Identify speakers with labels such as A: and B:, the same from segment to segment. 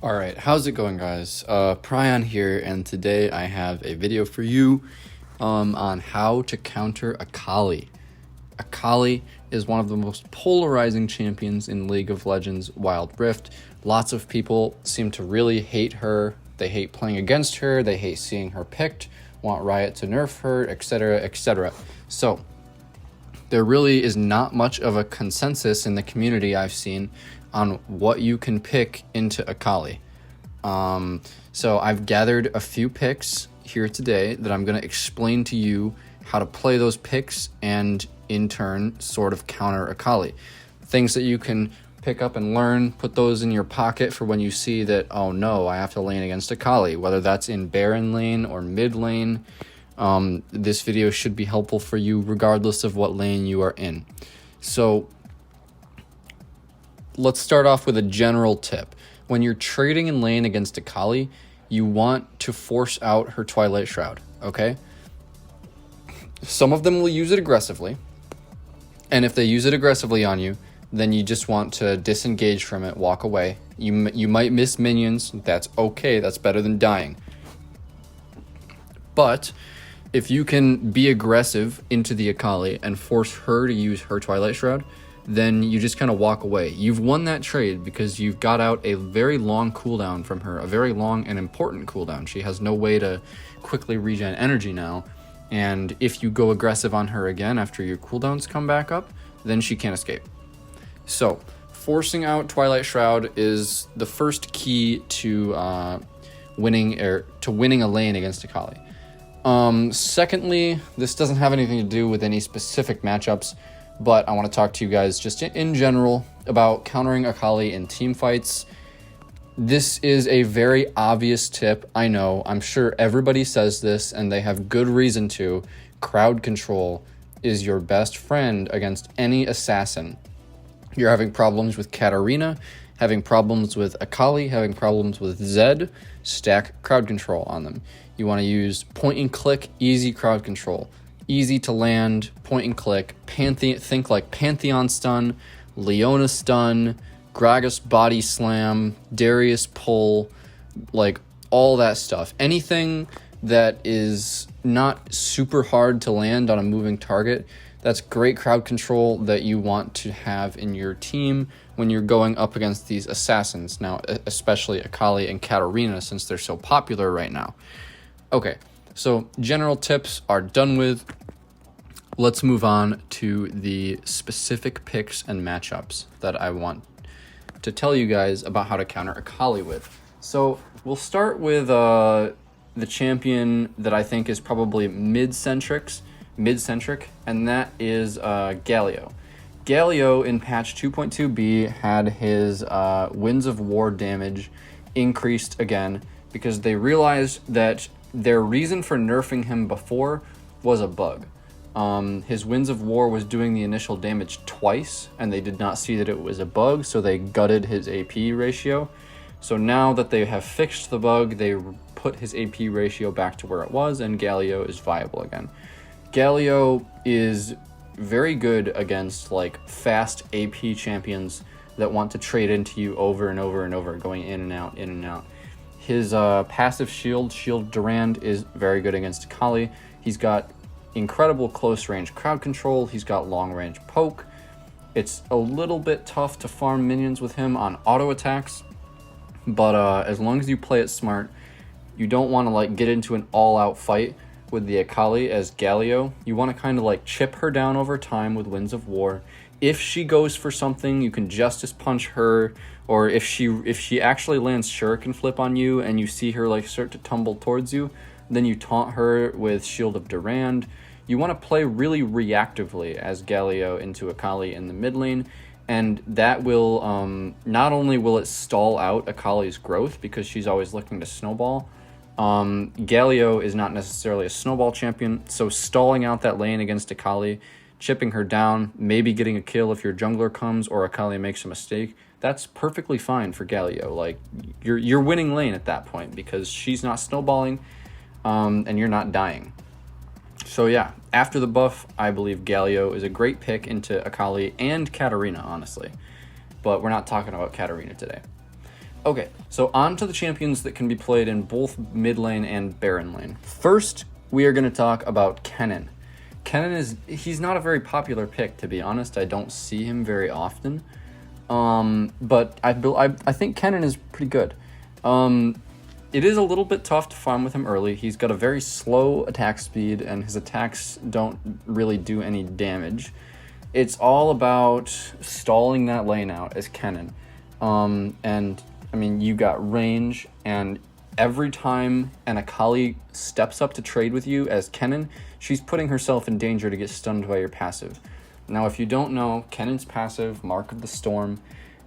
A: All right, how's it going, guys? Pryon here, and today I have a video for you on how to counter Akali. Akali is one of the most polarizing champions in League of Legends Wild Rift. Lots of people seem to really hate her. They hate playing against her, they hate seeing her picked, want Riot to nerf her, etc., etc. So, there really is not much of a consensus in the community I've seen on what you can pick into Akali. So I've gathered a few picks here today that I'm going to explain to you how to play those picks and in turn sort of counter Akali. Things that you can pick up and learn, put those in your pocket for when you see that, oh no, I have to lane against Akali, whether that's in Baron lane or mid lane. This video should be helpful for you regardless of what lane you are in. So let's start off with a general tip. When you're trading in lane against Akali, you want to force out her Twilight Shroud, okay? Some of them will use it aggressively, and if they use it aggressively on you, then you just want to disengage from it, walk away. You might miss minions, that's okay, that's better than dying. But if you can be aggressive into the Akali and force her to use her Twilight Shroud, then you just kind of walk away. You've won that trade because you've got out a very long cooldown from her, a very long and important cooldown. She has no way to quickly regen energy now, and if you go aggressive on her again after your cooldowns come back up, then she can't escape. So, forcing out Twilight Shroud is the first key to winning a lane against Akali. Secondly, this doesn't have anything to do with any specific matchups, but I want to talk to you guys just in general about countering Akali in team fights. This is a very obvious tip, I know. I'm sure everybody says this, and they have good reason to. Crowd control is your best friend against any assassin. You're having problems with Katarina, having problems with Akali, having problems with Zed, stack crowd control on them. You want to use point and click, easy crowd control. Easy to land, point and click, think like Pantheon stun, Leona stun, Gragas body slam, Darius pull, like all that stuff. Anything that is not super hard to land on a moving target, that's great crowd control that you want to have in your team when you're going up against these assassins. Now, especially Akali and Katarina, since they're so popular right now. Okay, so general tips are done with. Let's move on to the specific picks and matchups that I want to tell you guys about how to counter Akali with. So we'll start with the champion that I think is probably mid-centric, and that is Galio. Galio in patch 2.2b had his Winds of War damage increased again because they realized that their reason for nerfing him before was a bug. His Winds of War was doing the initial damage twice, and they did not see that it was a bug, so they gutted his AP ratio. So now that they have fixed the bug, they put his AP ratio back to where it was, and Galio is viable again. Galio is very good against like fast AP champions that want to trade into you over and over and over, going in and out, in and out. His passive Shield Durand, is very good against Akali. He's got incredible close range crowd control. He's got long range poke. It's a little bit tough to farm minions with him on auto attacks, but as long as you play it smart, you don't want to like get into an all-out fight with the Akali as Galio. You want to kind of like chip her down over time with Winds of War. If she goes for something, you can Justice Punch her, or if she actually lands Shuriken Flip on you and you see her like start to tumble towards you, then you taunt her with Shield of Durand. You want to play really reactively as Galio into Akali in the mid lane, and that will, not only will it stall out Akali's growth because she's always looking to snowball. Galio is not necessarily a snowball champion, so stalling out that lane against Akali, chipping her down, maybe getting a kill if your jungler comes or Akali makes a mistake, that's perfectly fine for Galio. Like, you're winning lane at that point because she's not snowballing, and you're not dying. So yeah, after the buff, I believe Galio is a great pick into Akali and Katarina, honestly. But we're not talking about Katarina today. Okay, so on to the champions that can be played in both mid lane and Baron lane. First, we are going to talk about Kennen. He's not a very popular pick, to be honest. I don't see him very often. But I think Kennen is pretty good. It is a little bit tough to farm with him early. He's got a very slow attack speed, and his attacks don't really do any damage. It's all about stalling that lane out as Kennen. And I mean, you got range, and every time an Akali steps up to trade with you as Kennen, she's putting herself in danger to get stunned by your passive. Now, if you don't know, Kennen's passive, Mark of the Storm,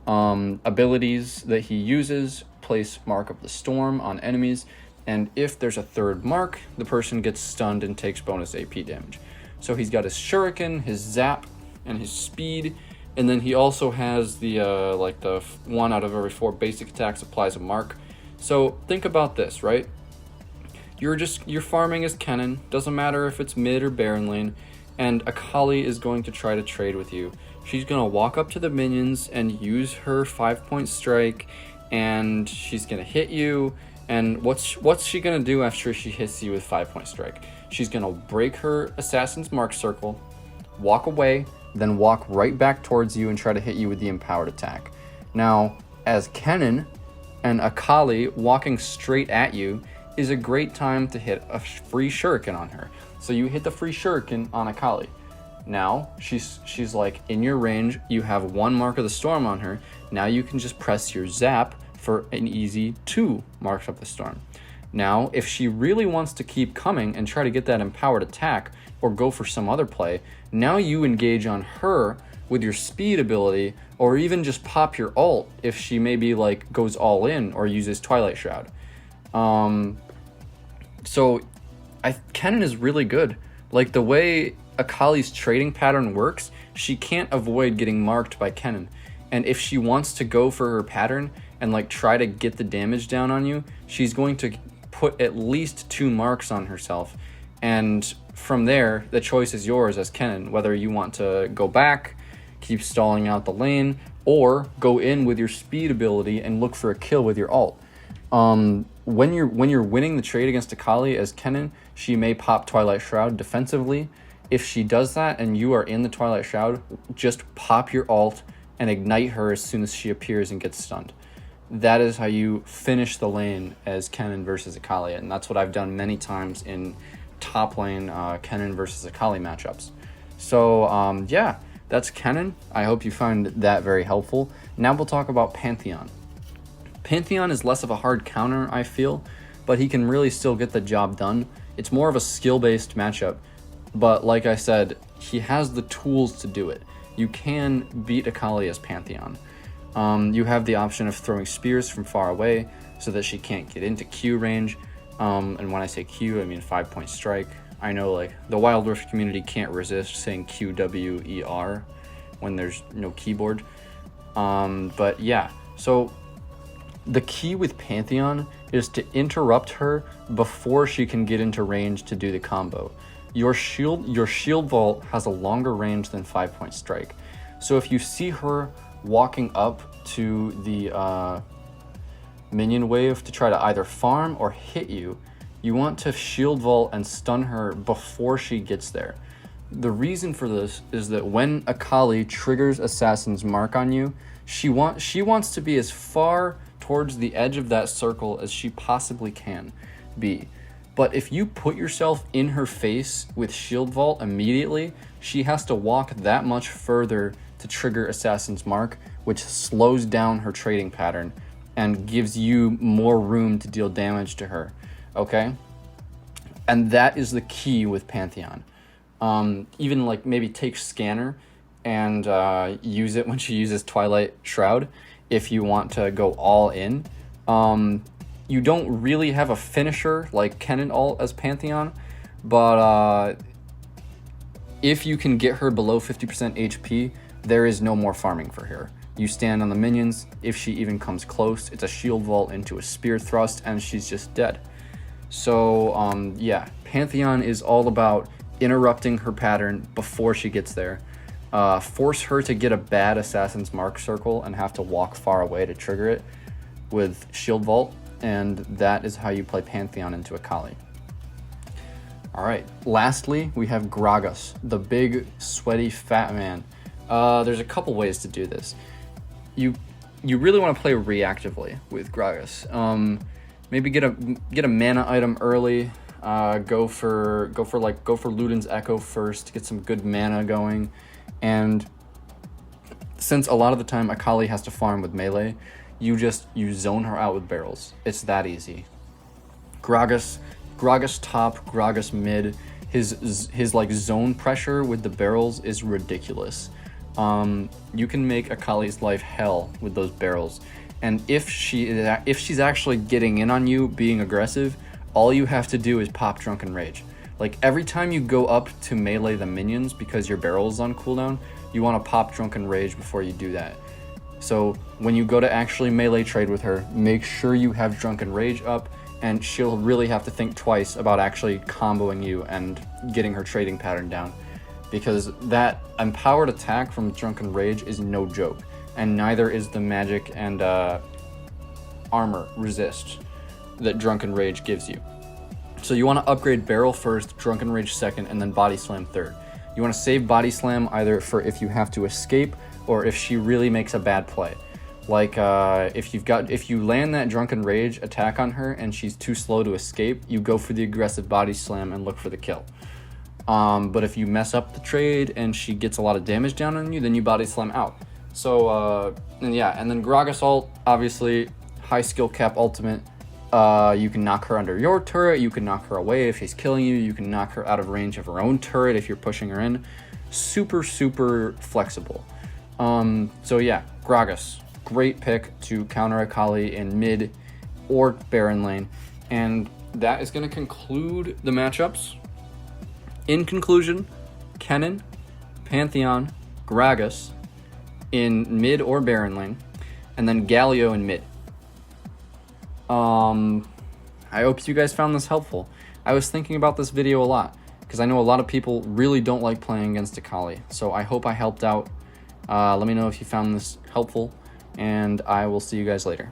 A: abilities that he uses place Mark of the Storm on enemies, and if there's a third mark, the person gets stunned and takes bonus AP damage. So he's got his Shuriken, his Zap, and his Speed, and then he also has the the 1 out of every 4 basic attacks applies a mark. So think about this, right? You're farming as Kennen, doesn't matter if it's mid or Baron lane, and Akali is going to try to trade with you. She's going to walk up to the minions and use her 5-point strike, and she's going to hit you. And what's she going to do after she hits you with 5-point strike? She's going to break her Assassin's Mark circle, walk away, then walk right back towards you and try to hit you with the empowered attack. Now, as Kennen, and Akali walking straight at you is a great time to hit a free Shuriken on her. So you hit the free Shuriken on Akali. Now, she's like in your range, you have 1 Mark of the Storm on her. Now you can just press your Zap for an easy 2 Marks of the Storm. Now, if she really wants to keep coming and try to get that empowered attack or go for some other play, now you engage on her with your speed ability, or even just pop your ult if she maybe like goes all in or uses Twilight Shroud. So Kennen is really good. Like the way Akali's trading pattern works, she can't avoid getting marked by Kennen. And if she wants to go for her pattern and like try to get the damage down on you, she's going to put at least 2 marks on herself. And from there, the choice is yours as Kennen, whether you want to go back, keep stalling out the lane, or go in with your speed ability and look for a kill with your ult. When you're winning the trade against Akali as Kennen, she may pop Twilight Shroud defensively. If she does that and you are in the Twilight Shroud, just pop your ult and ignite her as soon as she appears and gets stunned. That is how you finish the lane as Kennen versus Akali, and that's what I've done many times in top lane Kennen versus Akali matchups. So yeah, that's Kennen. I hope you find that very helpful. Now we'll talk about Pantheon. Pantheon is less of a hard counter, I feel, but he can really still get the job done. It's more of a skill-based matchup, but like I said, he has the tools to do it. You can beat Akali as Pantheon. You have the option of throwing spears from far away so that she can't get into Q range. And when I say Q, I mean 5-point strike. I know like the wildrift community can't resist saying QWER when there's no keyboard. But yeah, so the key with Pantheon is to interrupt her before she can get into range to do the combo. Your shield vault has a longer range than 5-point strike. So if you see her walking up to the minion wave to try to either farm or hit you, you want to shield vault and stun her before she gets there. The reason for this is that when Akali triggers Assassin's Mark on you, she wants to be as far towards the edge of that circle as she possibly can be. But if you put yourself in her face with shield vault immediately, she has to walk that much further to trigger Assassin's Mark, which slows down her trading pattern and gives you more room to deal damage to her, okay? And that is the key with Pantheon. Even like maybe take Scanner and use it when she uses Twilight Shroud if you want to go all in. You don't really have a finisher like Kennen ult as Pantheon, but if you can get her below 50% HP, there is no more farming for her. You stand on the minions. If she even comes close, it's a shield vault into a spear thrust, and she's just dead. So yeah, Pantheon is all about interrupting her pattern before she gets there. Force her to get a bad Assassin's Mark circle and have to walk far away to trigger it. with Shield Vault, and that is how you play Pantheon into Akali. All right, lastly, we have Gragas, the big, sweaty, fat man. There's a couple ways to do this. You really want to play reactively with Gragas. Maybe get a mana item early. Go for Luden's Echo first to get some good mana going, and since a lot of the time Akali has to farm with melee, you zone her out with barrels. It's that easy. Gragas top, Gragas mid. His like zone pressure with the barrels is ridiculous. You can make Akali's life hell with those barrels, and if she's actually getting in on you being aggressive, all you have to do is pop Drunken Rage. Like every time you go up to melee the minions because your barrel is on cooldown, you want to pop Drunken Rage before you do that. So when you go to actually melee trade with her, make sure you have Drunken Rage up, and she'll really have to think twice about actually comboing you and getting her trading pattern down, because that empowered attack from Drunken Rage is no joke, and neither is the magic and armor resist that Drunken Rage gives you. So you want to upgrade Barrel first, Drunken Rage second, and then Body Slam third. You want to save Body Slam either for if you have to escape or if she really makes a bad play. Like if you land that Drunken Rage attack on her and she's too slow to escape, you go for the aggressive Body Slam and look for the kill. But if you mess up the trade and she gets a lot of damage down on you, then you Body Slam out. So and then Gragas ult, obviously high skill cap ultimate. You can knock her under your turret, you can knock her away if she's killing you, you can knock her out of range of her own turret if you're pushing her in. Super flexible. So yeah, Gragas, great pick to counter Akali in mid or Baron lane. And that is going to conclude the matchups. In conclusion, Kennen, Pantheon, Gragas in mid or Baron lane, and then Galio in mid. I hope you guys found this helpful. I was thinking about this video a lot because I know a lot of people really don't like playing against Akali. So I hope I helped out. Let me know if you found this helpful, and I will see you guys later.